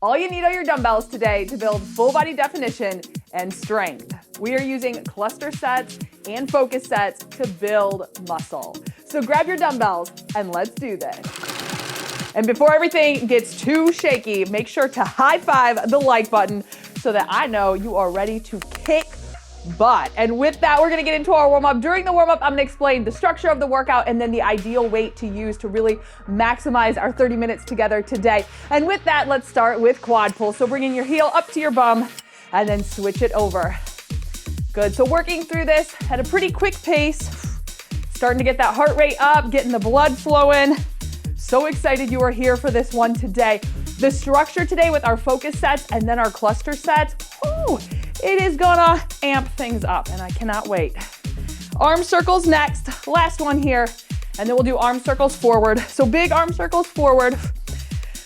All you need are your dumbbells today to build full body definition and strength. We are using cluster sets and focus sets to build muscle. So grab your dumbbells and let's do this. And before everything gets too shaky, make sure to high five the like button so that I know you are ready to kick butt. And with that, we're gonna get into our warm up. During the warm up, I'm gonna explain the structure of the workout and then the ideal weight to use to really maximize our 30 minutes together today. And with that, let's start with quad pull. So bringing your heel up to your bum and then switch it over. Good, so working through this at a pretty quick pace, starting to get that heart rate up, getting the blood flowing. So excited you are here for this one today. The structure today with our focus sets and then our cluster sets, it is gonna amp things up and I cannot wait. Arm circles next, last one here, and then we'll do arm circles forward. So big arm circles forward.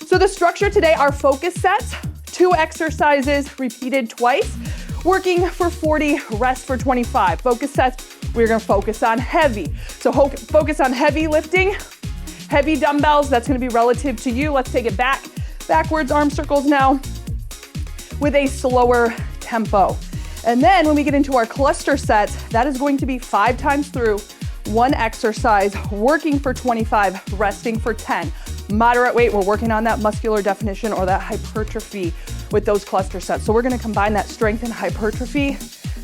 So the structure today, our focus sets, 2 exercises repeated twice, working for 40, rest for 25. Focus sets, we're gonna focus on heavy. So focus on heavy lifting, heavy dumbbells, that's gonna be relative to you. Let's take it backwards arm circles now with a slower tempo. And then when we get into our cluster sets, that is going to be 5 times through, 1 exercise, working for 25, resting for 10. Moderate weight, we're working on that muscular definition or that hypertrophy with those cluster sets. So we're gonna combine that strength and hypertrophy.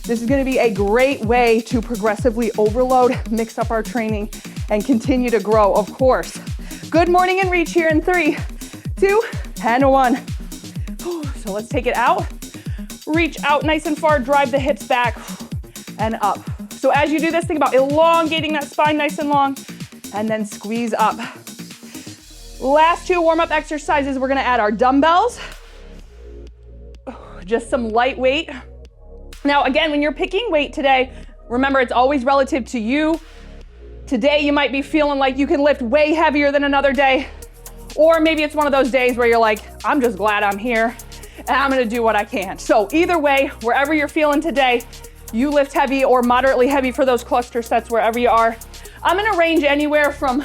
This is gonna be a great way to progressively overload, mix up our training, and continue to grow, of course. Good morning and reach here in 3, 2, and 1. So let's take it out. Reach out nice and far, drive the hips back and up. So as you do this, think about elongating that spine nice and long and then squeeze up. Last 2 warm-up exercises, we're gonna add our dumbbells. Just some light weight. Now again, when you're picking weight today, remember it's always relative to you. Today you might be feeling like you can lift way heavier than another day. Or maybe it's one of those days where you're like, I'm just glad I'm here and I'm gonna do what I can. So either way, wherever you're feeling today, you lift heavy or moderately heavy for those cluster sets wherever you are. I'm gonna range anywhere from,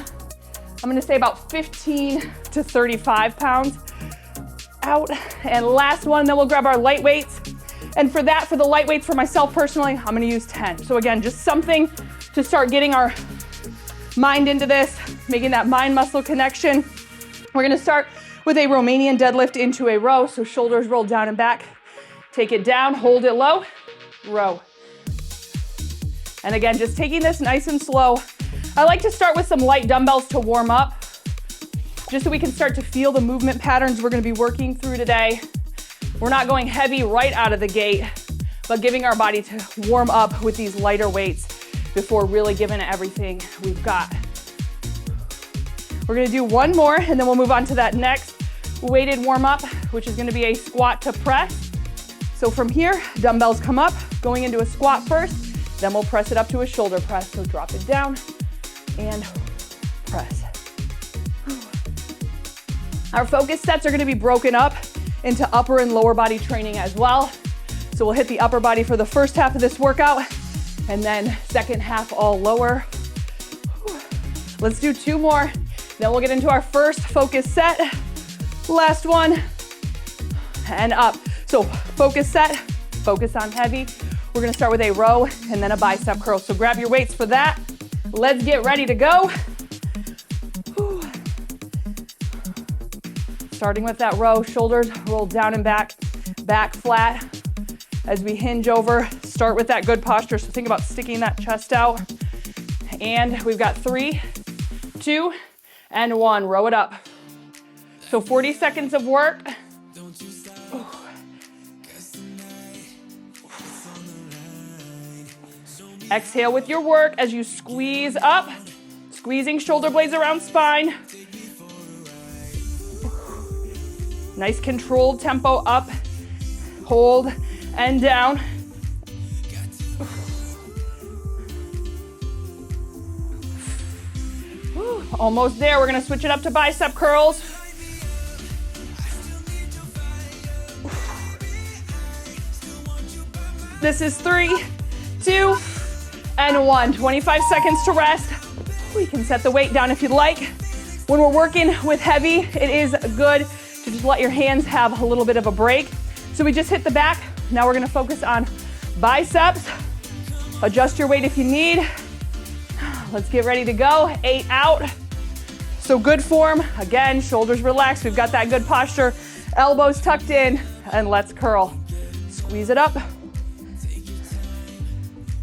I'm gonna say about 15 to 35 pounds out. And last one, then we'll grab our light weights. And for that, for the light weights for myself personally, I'm gonna use 10. So again, just something to start getting our mind into this, making that mind-muscle connection. We're gonna start with a Romanian deadlift into a row. So shoulders roll down and back. Take it down, hold it low, row. And again, just taking this nice and slow. I like to start with some light dumbbells to warm up, just so we can start to feel the movement patterns we're gonna be working through today. We're not going heavy right out of the gate, but giving our body to warm up with these lighter weights before really giving it everything we've got. We're gonna do one more and then we'll move on to that next weighted warm up, which is gonna be a squat to press. So from here, dumbbells come up, going into a squat first, then we'll press it up to a shoulder press. So drop it down and press. Our focus sets are gonna be broken up into upper and lower body training as well. So we'll hit the upper body for the first half of this workout and then second half all lower. Let's do 2 more. Then we'll get into our first focus set. Last one, and up. So focus set, focus on heavy. We're gonna start with a row and then a bicep curl. So grab your weights for that. Let's get ready to go. Starting with that row, shoulders roll down and back, back flat. As we hinge over, start with that good posture. So think about sticking that chest out. And we've got 3, 2, and 1, row it up. So 40 seconds of work. Exhale with your work as you squeeze up, squeezing shoulder blades around spine. Nice controlled tempo up, hold, and down. Almost there. We're gonna switch it up to bicep curls. This is 3, 2, and 1. 25 seconds to rest. We can set the weight down if you'd like. When we're working with heavy, it is good to So just let your hands have a little bit of a break. So we just hit the back. Now we're gonna focus on biceps. Adjust your weight if you need. Let's get ready to go. 8 out. So good form. Again, shoulders relaxed. We've got that good posture. Elbows tucked in, and let's curl. Squeeze it up.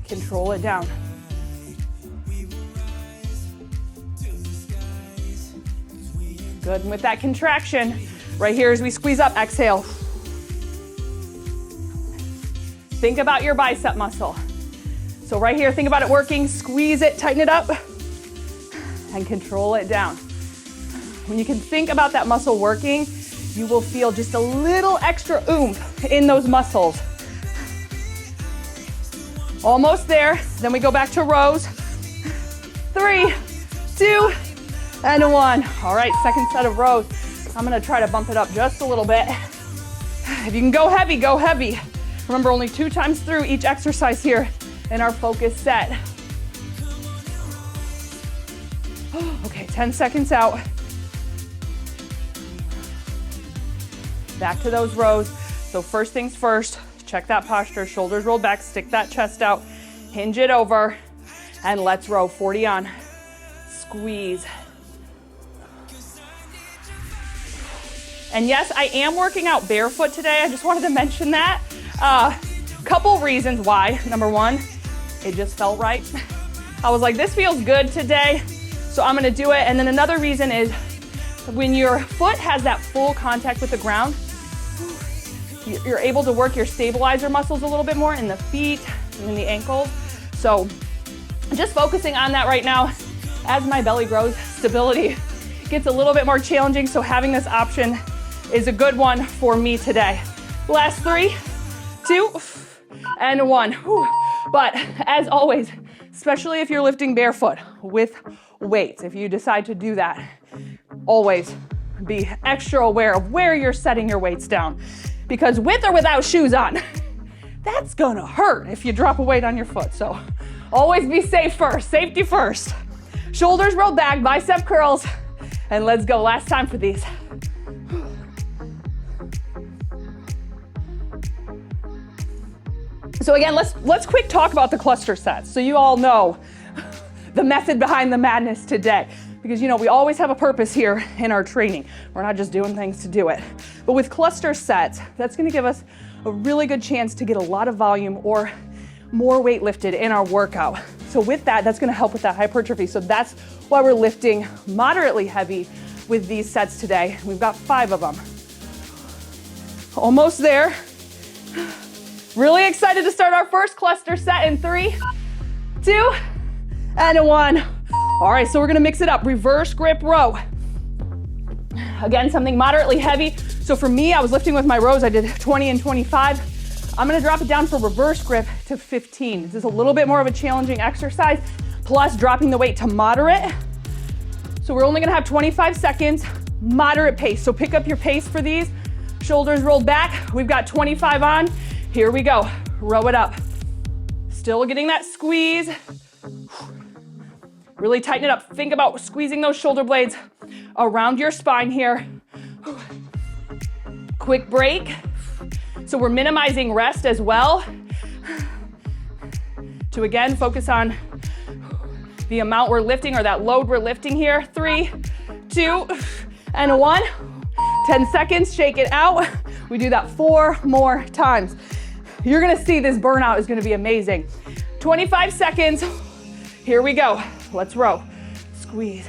Control it down. Good, and with that contraction, right here as we squeeze up, exhale. Think about your bicep muscle. So right here, think about it working, squeeze it, tighten it up, and control it down. When you can think about that muscle working, you will feel just a little extra oomph in those muscles. Almost there. Then we go back to rows. 3, 2, and 1. All right, second set of rows. I'm gonna try to bump it up just a little bit. If you can go heavy, go heavy. Remember, only 2 times through each exercise here in our focus set. Okay, 10 seconds out. Back to those rows. So first things first, check that posture, shoulders rolled back, stick that chest out, hinge it over, and let's row. 40 on. Squeeze. And yes, I am working out barefoot today. I just wanted to mention that. Couple reasons why. Number one, it just felt right. I was like, this feels good today, so I'm gonna do it. And then another reason is when your foot has that full contact with the ground, you're able to work your stabilizer muscles a little bit more in the feet and in the ankles. So just focusing on that right now. As my belly grows, stability gets a little bit more challenging, so having this option is a good one for me today. Last 3, 2, and 1. Whew. But as always, especially if you're lifting barefoot with weights, if you decide to do that, always be extra aware of where you're setting your weights down. Because with or without shoes on, that's gonna hurt if you drop a weight on your foot. So always be safe first, safety first. Shoulders rolled back, bicep curls, and let's go. Last time for these. So again, let's quick talk about the cluster sets. So you all know the method behind the madness today. Because you know, we always have a purpose here in our training. We're not just doing things to do it. But with cluster sets, that's gonna give us a really good chance to get a lot of volume or more weight lifted in our workout. So with that, that's gonna help with that hypertrophy. So that's why we're lifting moderately heavy with these sets today. We've got 5 of them. Almost there. Really excited to start our first cluster set in 3, 2, and 1. All right, so we're gonna mix it up. Reverse grip row. Again, something moderately heavy. So for me, I was lifting with my rows. I did 20 and 25. I'm gonna drop it down for reverse grip to 15. This is a little bit more of a challenging exercise, plus dropping the weight to moderate. So we're only gonna have 25 seconds, moderate pace. So pick up your pace for these. Shoulders rolled back. We've got 25 on. Here we go. Row it up. Still getting that squeeze. Really tighten it up. Think about squeezing those shoulder blades around your spine here. Quick break. So we're minimizing rest as well. To again, focus on the amount we're lifting or that load we're lifting here. 3, 2, and 1. 10 seconds, shake it out. We do that 4 more times. You're gonna see this burnout is gonna be amazing. 25 seconds. Here we go. Let's row. Squeeze.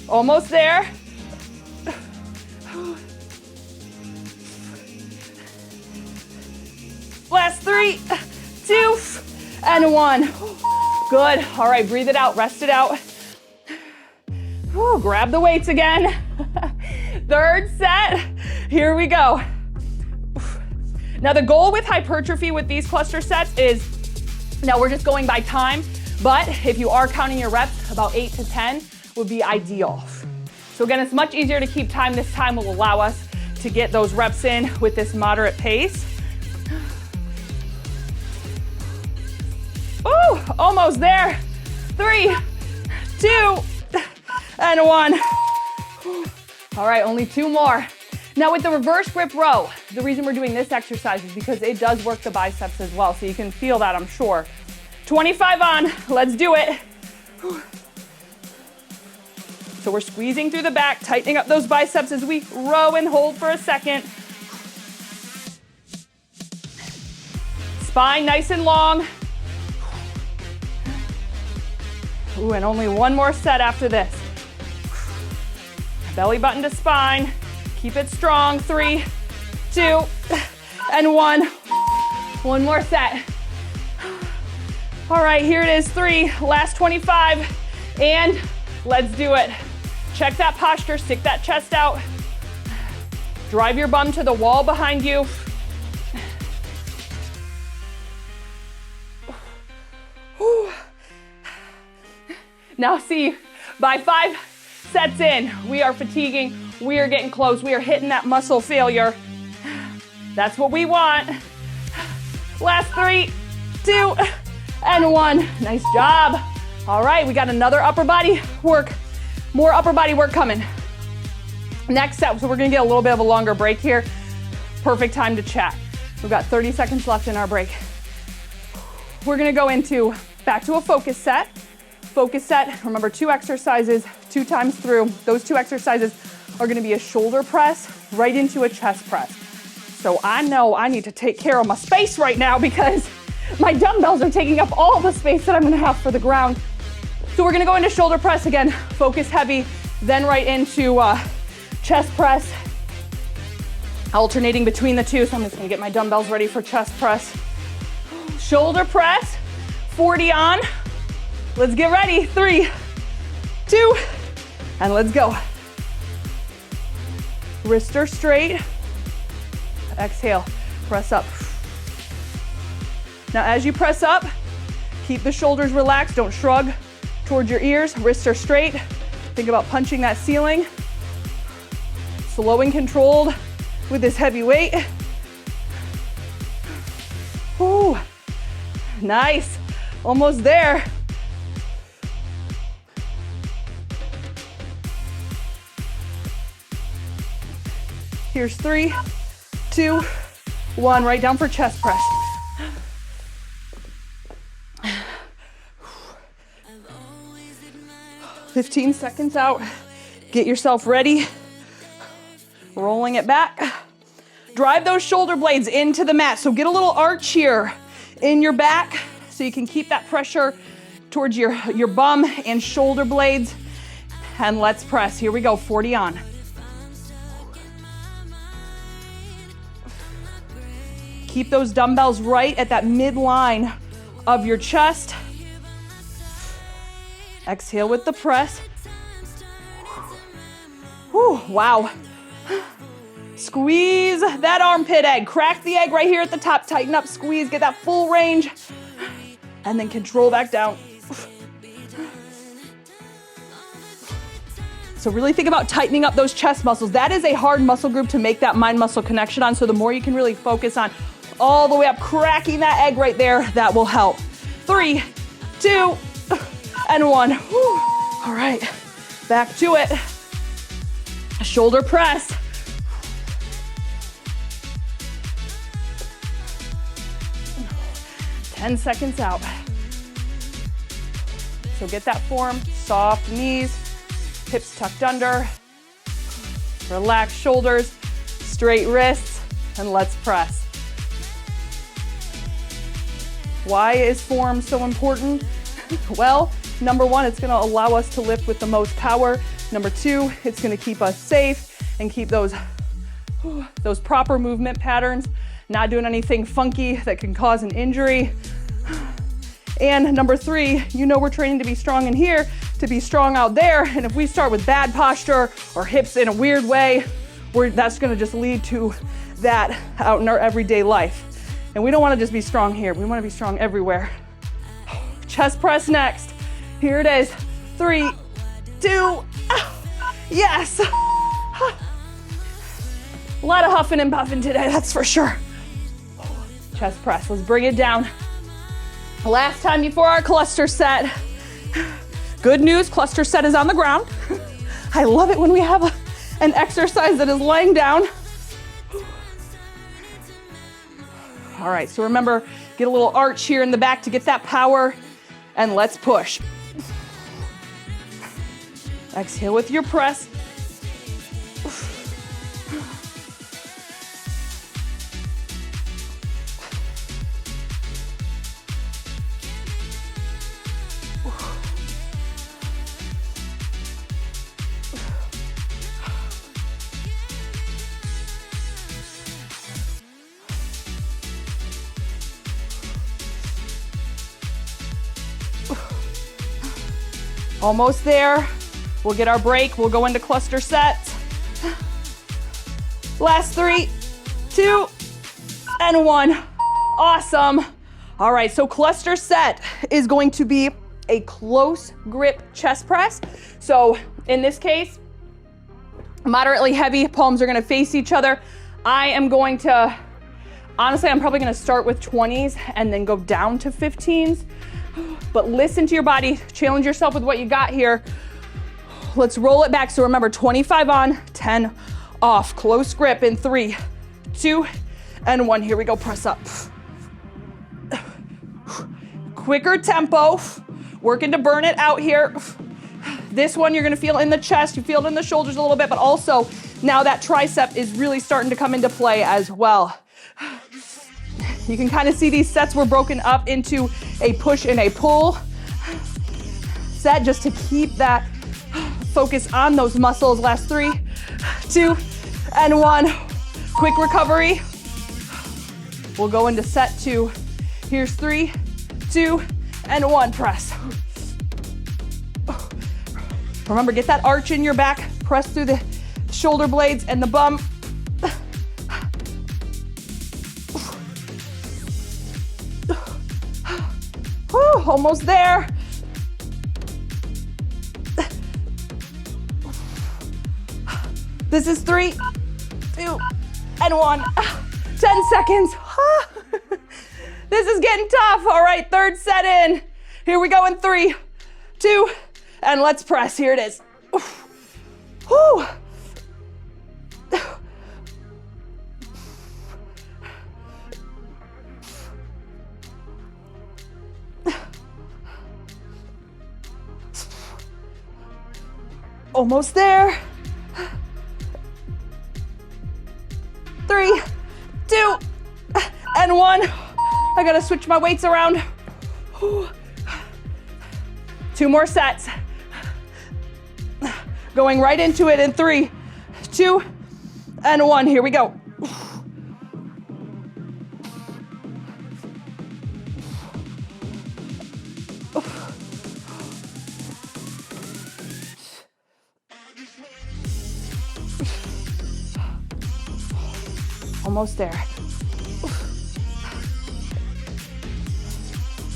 Almost there. Last 3, 2, and 1. Good. All right, breathe it out, rest it out. Whew, grab the weights again. Third set. Here we go. Now the goal with hypertrophy with these cluster sets is, now we're just going by time, but if you are counting your reps, about 8 to 10 would be ideal. So again, it's much easier to keep time. This time will allow us to get those reps in with this moderate pace. Almost there. 3, 2, and 1. All right, only 2 more. Now with the reverse grip row, the reason we're doing this exercise is because it does work the biceps as well, so you can feel that, I'm sure. 25 on, let's do it. So we're squeezing through the back, tightening up those biceps as we row and hold for a second. Spine nice and long. Ooh, and only 1 more set after this. Belly button to spine. Keep it strong. 3, 2, and 1. 1 more set. All right, here it is. 3, last 25, and let's do it. Check that posture, stick that chest out. Drive your bum to the wall behind you. Now see, by 5 sets in, we are fatiguing, we are getting close, we are hitting that muscle failure. That's what we want. Last 3, 2, and 1. Nice job. All right, we got another upper body work, more upper body work coming. Next set, so we're gonna get a little bit of a longer break here. Perfect time to chat. We've got 30 seconds left in our break. We're gonna go into back to a focus set. Focus set, remember 2 exercises, 2 times through. Those 2 exercises are gonna be a shoulder press right into a chest press. So I know I need to take care of my space right now because my dumbbells are taking up all the space that I'm gonna have for the ground. So we're gonna go into shoulder press again, focus heavy, then right into chest press, alternating between the 2. So I'm just gonna get my dumbbells ready for chest press. Shoulder press, 40 on. Let's get ready. 3, 2, and let's go. Wrists are straight. Exhale, press up. Now as you press up, keep the shoulders relaxed, don't shrug towards your ears. Wrists are straight. Think about punching that ceiling. Slow and controlled with this heavy weight. Ooh, nice, almost there. Here's 3, 2, 1, right down for chest press. "15 seconds out. Get yourself ready. Rolling it back. Drive those shoulder blades into the mat. So get a little arch here in your back so you can keep that pressure towards your bum and shoulder blades. And let's press. Here we go, 40 on. Keep those dumbbells right at that midline of your chest. Exhale with the press. Whew, wow. Squeeze that armpit egg. Crack the egg right here at the top. Tighten up, squeeze, get that full range. And then control back down. So really think about tightening up those chest muscles. That is a hard muscle group to make that mind-muscle connection on. So the more you can really focus on all the way up, cracking that egg right there, that will help. 3, 2, and 1. Whew. All right, back to it. Shoulder press. "10 seconds out. So get that form, soft knees, hips tucked under, relaxed shoulders, straight wrists, and let's press. Why is form so important? Well, number 1, it's gonna allow us to lift with the most power. Number 2, it's gonna keep us safe and keep those proper movement patterns, not doing anything funky that can cause an injury. And number 3, you know we're training to be strong in here, to be strong out there, and if we start with bad posture or hips in a weird way, that's gonna just lead to that out in our everyday life. And we don't wanna just be strong here, we wanna be strong everywhere. Chest press next. Here it is. 3, 2, yes! A lot of huffing and puffing today, that's for sure. Chest press, let's bring it down. Last time before our cluster set. Good news, cluster set is on the ground. I love it when we have an exercise that is laying down. All right, so remember, get a little arch here in the back to get that power, and let's push. Exhale with your press. Almost there. We'll get our break. We'll go into cluster sets. Last 3, 2, and 1. Awesome. All right, so cluster set is going to be a close grip chest press. So in this case, moderately heavy, palms are gonna face each other. I am going to, honestly, I'm probably gonna start with 20s and then go down to 15s. But listen to your body, challenge yourself with what you got here. Let's roll it back. So remember, 25 on, 10 off. Close grip in 3, 2, and 1. Here we go, press up. Quicker tempo, working to burn it out here. This one you're gonna feel in the chest, you feel it in the shoulders a little bit, but also now that tricep is really starting to come into play as well. You can kind of see these sets were broken up into a push and a pull set just to keep that focus on those muscles. Last 3, 2, and 1. Quick recovery. We'll go into set 2. Here's 3, 2, and 1. Press. Remember, get that arch in your back. Press through the shoulder blades and the bum. Whew, almost there. This is 3, 2, and 1. 10 seconds. This is getting tough. All right, third set in. Here we go in 3, 2, and let's press. Here it is. Whew. Almost there. 3, 2, and 1. I gotta switch my weights around. 2 more sets. Going right into it in 3, 2, and 1. Here we go. Almost there.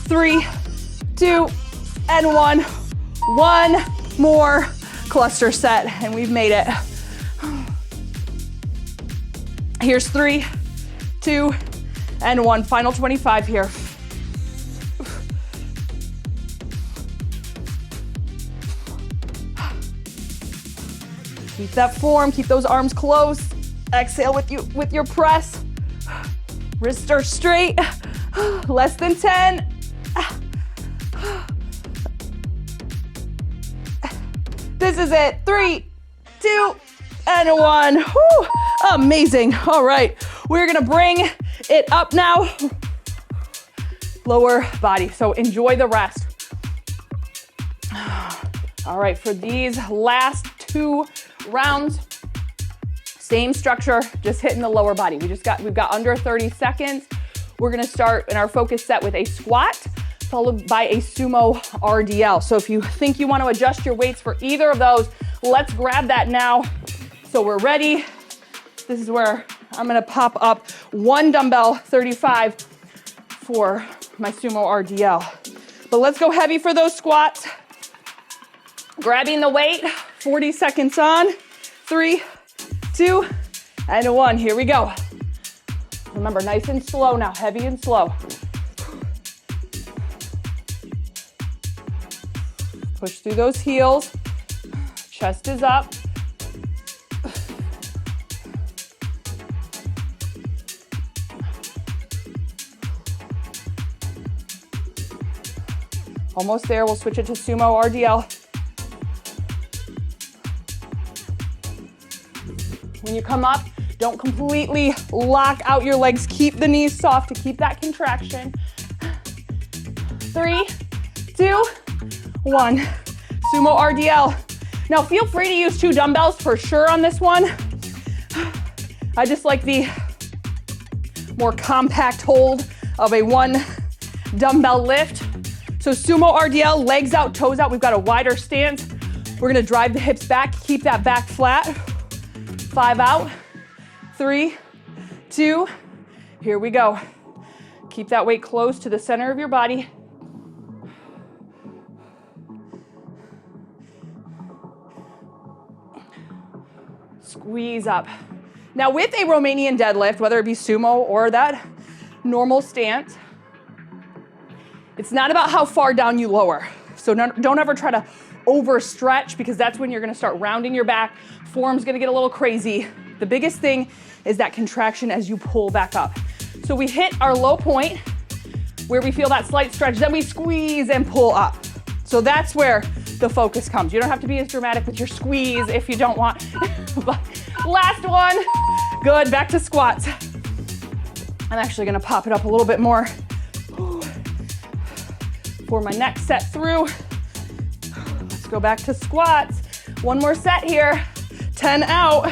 3, 2, and 1. One more cluster set, and we've made it. Here's 3, 2, and 1. Final 25 here. Keep that form, keep those arms close. Exhale with your press. Wrists are straight. Less than 10. This is it. 3, 2, and 1. Whew. Amazing. All right, we're gonna bring it up now. Lower body, so enjoy the rest. All right, for these last 2 rounds, same structure, just hitting the lower body. We've got under 30 seconds. We're gonna start in our focus set with a squat, followed by a sumo RDL. So if you think you want to adjust your weights for either of those, let's grab that now. So we're ready. This is where I'm gonna pop up 1 dumbbell 35 for my sumo RDL. But let's go heavy for those squats. Grabbing the weight, 40 seconds on. 3, 2, and 1. Here we go. Remember, nice and slow now, heavy and slow. Push through those heels. Chest is up. Almost there. We'll switch it to sumo RDL. When you come up, don't completely lock out your legs. Keep the knees soft to keep that contraction. 3, 2, 1. Sumo RDL. Now feel free to use 2 dumbbells for sure on this one. I just like the more compact hold of a 1 dumbbell lift. So sumo RDL, legs out, toes out. We've got a wider stance. We're gonna drive the hips back, keep that back flat. 5 out, 3, 2, here we go. Keep that weight close to the center of your body. Squeeze up. Now with a Romanian deadlift, whether it be sumo or that normal stance, it's not about how far down you lower. So don't ever try to overstretch, because that's when you're gonna start rounding your back. Form's gonna get a little crazy. The biggest thing is that contraction as you pull back up. So we hit our low point where we feel that slight stretch, then we squeeze and pull up. So that's where the focus comes. You don't have to be as dramatic with your squeeze if you don't want. But last one. Good, back to squats. I'm actually gonna pop it up a little bit more for my next set through. Let's go back to squats. One more set here. 10 out.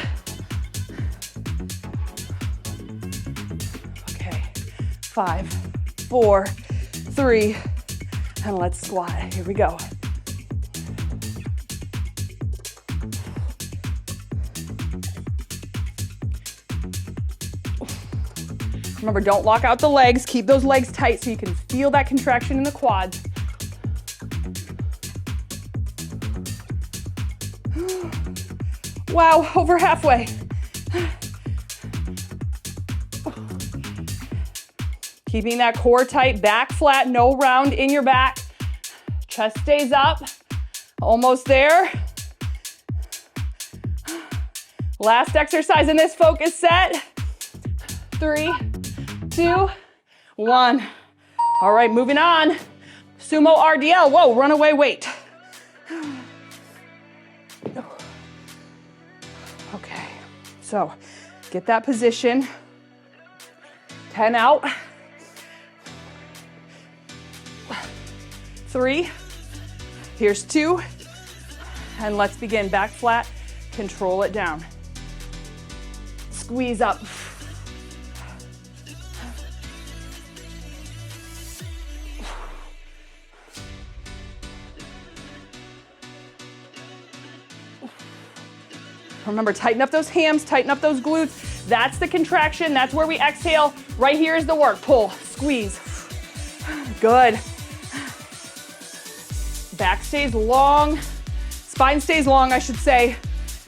Okay, 5, 4, 3, and let's squat. Here we go. Remember, don't lock out the legs. Keep those legs tight so you can feel that contraction in the quads. Wow, over halfway. Keeping that core tight, back flat, no round in your back. Chest stays up. Almost there. Last exercise in this focus set. 3, 2, 1. All right, moving on. Sumo RDL. Whoa, runaway weight. Okay, so get that position. 10 out. 3. Here's 2. And let's begin. Back flat. Control it down. Squeeze up. Remember, tighten up those hams, tighten up those glutes. That's the contraction. That's where we exhale. Right here is the work. Pull, squeeze. Good. Back stays long. Spine stays long, I should say.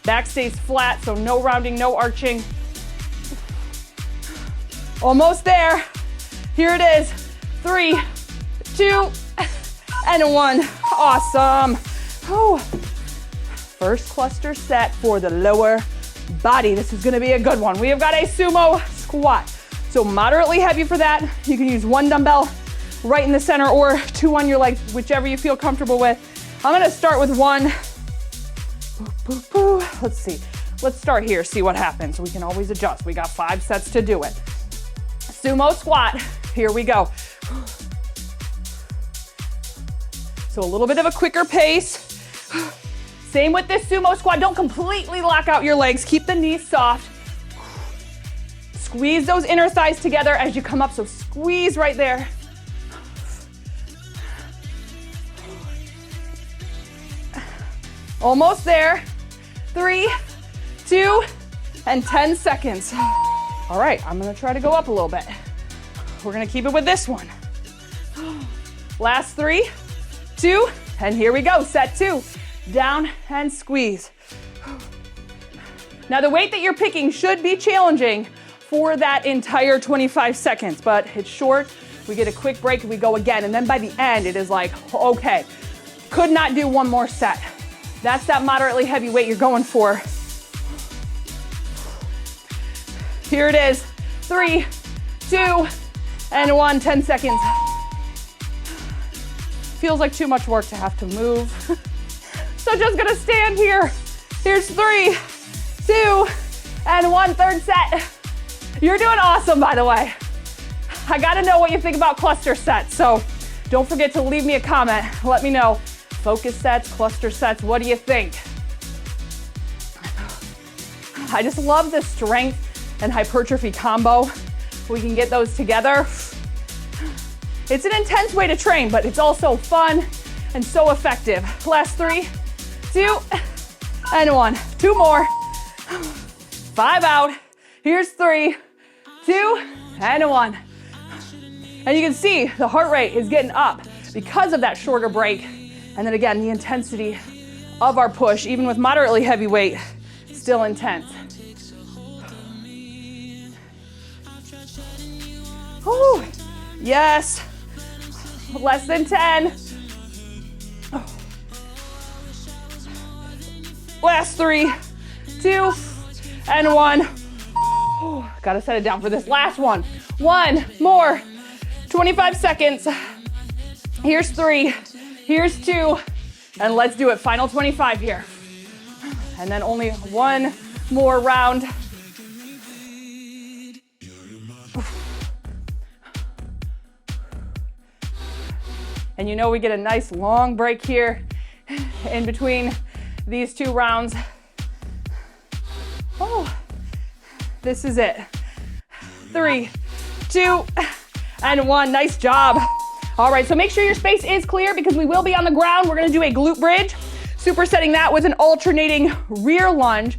Back stays flat, so no rounding, no arching. Almost there. Here it is. 3, 2, and 1. Awesome. Oh. First cluster set for the lower body. This is gonna be a good one. We have got a sumo squat. So moderately heavy for that. You can use 1 dumbbell right in the center or 2 on your legs, whichever you feel comfortable with. I'm gonna start with 1. Let's see. Let's start here, see what happens. We can always adjust. We got 5 sets to do it. Sumo squat. Here we go. So a little bit of a quicker pace. Same with this sumo squat. Don't completely lock out your legs. Keep the knees soft. Squeeze those inner thighs together as you come up. So squeeze right there. Almost there. 3, 2, and 10 seconds. All right, I'm gonna try to go up a little bit. We're gonna keep it with this one. Last 3, 2, and here we go. Set 2. Down and squeeze. Now the weight that you're picking should be challenging for that entire 25 seconds, but it's short. We get a quick break and we go again. And then by the end, it is like, okay, Could not do one more set. That's that moderately heavy weight you're going for. Here it is. 3, 2, and 1. 10 seconds. Feels like too much work to have to move. So just gonna stand here. Here's 3, 2, and 1. Third set. You're doing awesome, by the way. I gotta know what you think about cluster sets, so don't forget to leave me a comment. Let me know. Focus sets, cluster sets, what do you think? I just love the strength and hypertrophy combo. We can get those together. It's an intense way to train, but it's also fun and so effective. Last 3, 2, and 1. 2 more. 5 out. Here's 3, 2, and 1. And you can see the heart rate is getting up because of that shorter break. And then again, the intensity of our push, even with moderately heavy weight, still intense. Whew. Yes. Less than 10. Last 3, 2, and 1. Gotta set it down for this last one. 1 more. 25 seconds. Here's 3. Here's 2. And let's do it. Final 25 here. And then only 1 more round. And you know we get a nice long break here in between these 2 rounds. Oh, this is it. 3, 2, and 1. Nice job. All right, so make sure your space is clear because we will be on the ground. We're gonna do a glute bridge, supersetting that with an alternating rear lunge.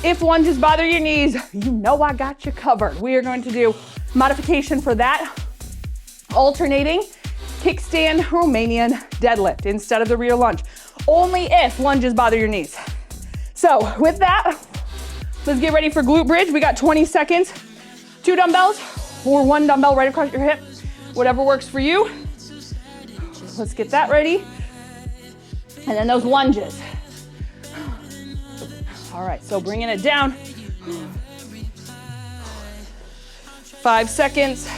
If lunges bother your knees, you know I got you covered. We are going to do modification for that, alternating kickstand Romanian deadlift instead of the rear lunge, only if lunges bother your knees. So with that, let's get ready for glute bridge. We got 20 seconds, 2 dumbbells or 1 dumbbell right across your hip, whatever works for you. Let's get that ready. And then those lunges. All right, so bringing it down. 5 seconds.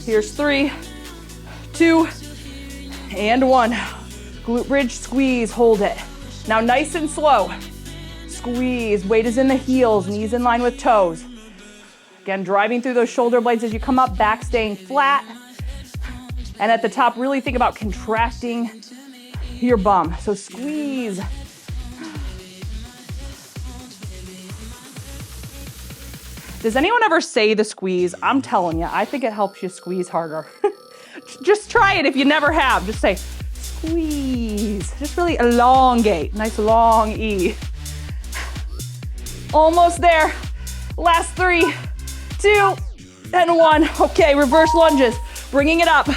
Here's 3, 2, and 1. Glute bridge, squeeze, hold it. Now nice and slow. Squeeze, weight is in the heels, knees in line with toes. Again, driving through those shoulder blades as you come up, back staying flat. And at the top, really think about contracting your bum. So squeeze. Does anyone ever say the squeeze? I'm telling you, I think it helps you squeeze harder. Just try it if you never have. Just say squeeze. Just really elongate. Nice long E. Almost there. Last 3, 2, and 1. Okay, reverse lunges. Bringing it up.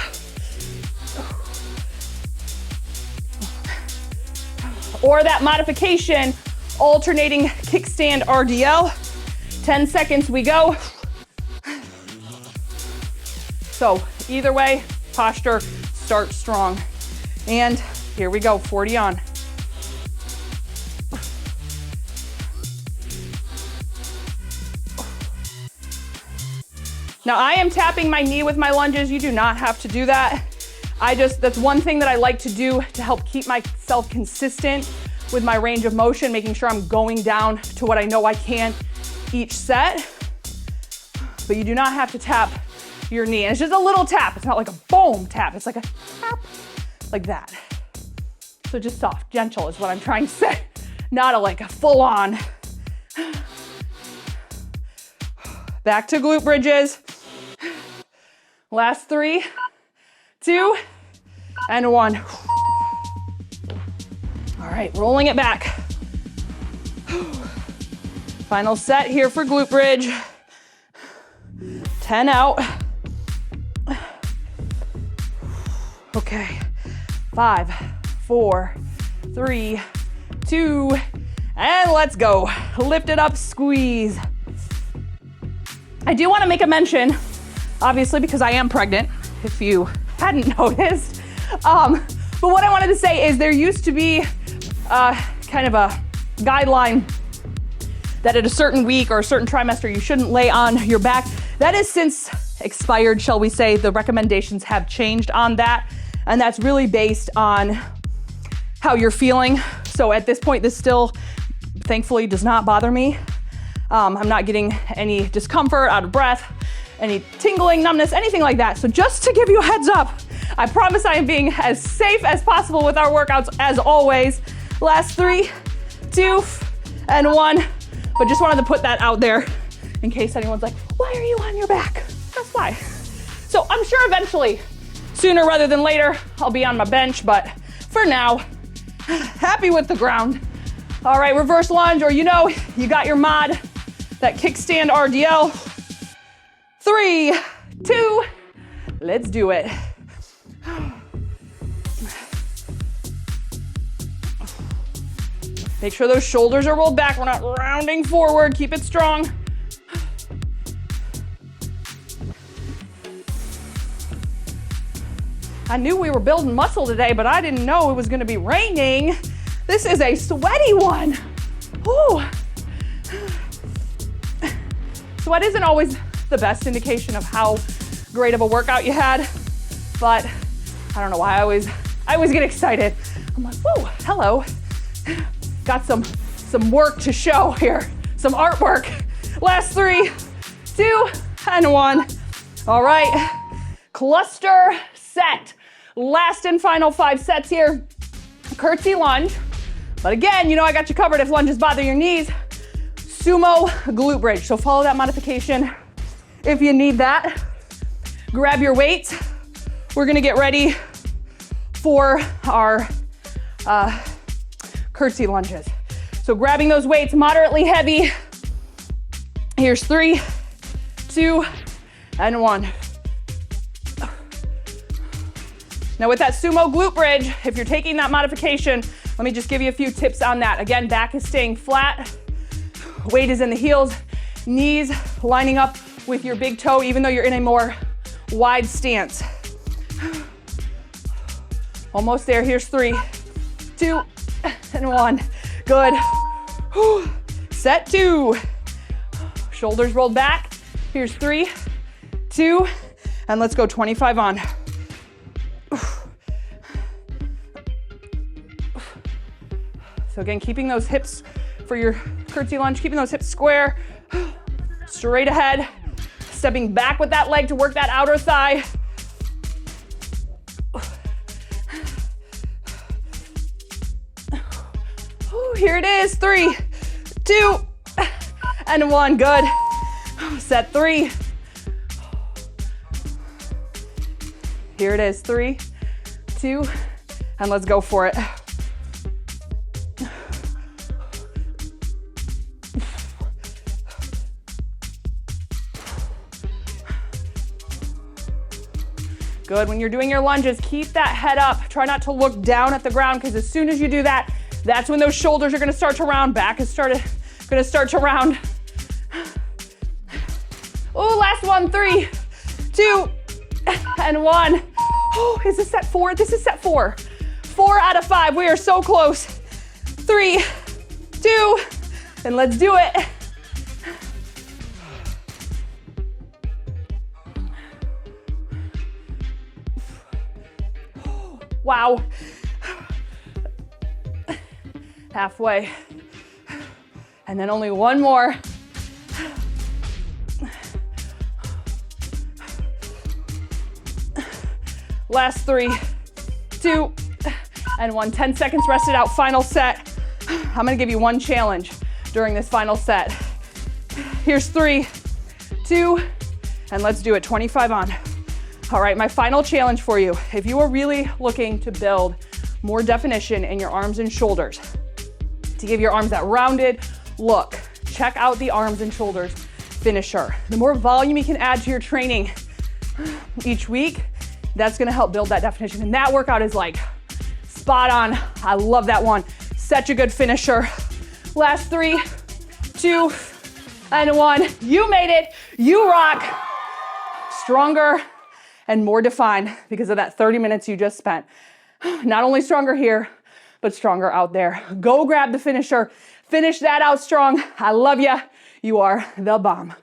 Or that modification, alternating kickstand RDL. 10 seconds we go. So either way, posture, start strong. And here we go, 40 on. Now I am tapping my knee with my lunges. You do not have to do that. That's one thing that I like to do to help keep myself consistent with my range of motion, making sure I'm going down to what I know I can each set. But you do not have to tap your knee. And it's just a little tap. It's not like a boom tap. It's like a tap like that. So just soft, gentle is what I'm trying to say. Not like a full on. Back to glute bridges. Last 3, 2, and 1. All right, rolling it back. Final set here for glute bridge. 10 out. Okay, 5, 4, 3, 2, and let's go. Lift it up, squeeze. I do want to make a mention, obviously because I am pregnant, if you hadn't noticed. But what I wanted to say is there used to be kind of a guideline that at a certain week or a certain trimester you shouldn't lay on your back. That has since expired, shall we say. The recommendations have changed on that, and that's really based on how you're feeling. So at this point, this still thankfully does not bother me. I'm not getting any discomfort, out of breath, any tingling, numbness, anything like that. So just to give you a heads up, I promise I am being as safe as possible with our workouts as always. Last 3, 2, and 1. But just wanted to put that out there in case anyone's like, why are you on your back? That's why. So I'm sure eventually, sooner rather than later, I'll be on my bench, but for now, happy with the ground. All right, reverse lunge, or you got your mod, that kickstand RDL. 3, 2, let's do it. Make sure those shoulders are rolled back. We're not rounding forward. Keep it strong. I knew we were building muscle today, but I didn't know it was going to be raining. This is a sweaty one. Ooh. Sweat isn't always the best indication of how great of a workout you had, but I don't know why I always get excited. I'm like, whoa, hello. Got some work to show here, some artwork. Last 3, 2, and 1. All right, cluster set. Last and final 5 sets here. Curtsy lunge. But again, I got you covered if lunges bother your knees. Sumo glute bridge. So follow that modification if you need that. Grab your weights. We're gonna get ready for our curtsy lunges. So grabbing those weights, moderately heavy. Here's 3, 2, and 1. Now with that sumo glute bridge, if you're taking that modification, let me just give you a few tips on that. Again, back is staying flat. Weight is in the heels, knees lining up with your big toe, even though you're in a more wide stance. Almost there. Here's 3, 2, and 1. Good. Set 2. Shoulders rolled back. Here's 3, 2, and let's go 25 on. So again, keeping those hips for your curtsy lunge, keeping those hips square, straight ahead, stepping back with that leg to work that outer thigh. Here it is, 3, 2, and 1, good. Set 3. Here it is, 3, 2, and let's go for it. Good, when you're doing your lunges, keep that head up. Try not to look down at the ground, because as soon as you do that, that's when those shoulders are gonna start to round. Back is gonna start to round. Oh, last one, 3, 2, and 1. Oh, is this set 4? This is set 4. 4 out of 5, we are so close. 3, 2, and let's do it. Wow. Halfway. And then only one more. Last 3, 2, and 1. 10 seconds rested out, final set. I'm gonna give you one challenge during this final set. Here's 3, 2, and let's do it, 25 on. All right, my final challenge for you. If you are really looking to build more definition in your arms and shoulders, to give your arms that rounded look, check out the arms and shoulders finisher. The more volume you can add to your training each week, that's gonna help build that definition. And that workout is like spot on. I love that one. Such a good finisher. Last 3, 2, and 1. You made it. You rock. Stronger and more defined because of that 30 minutes you just spent. Not only stronger here, but stronger out there. Go grab the finisher. Finish that out strong. I love you. You are the bomb.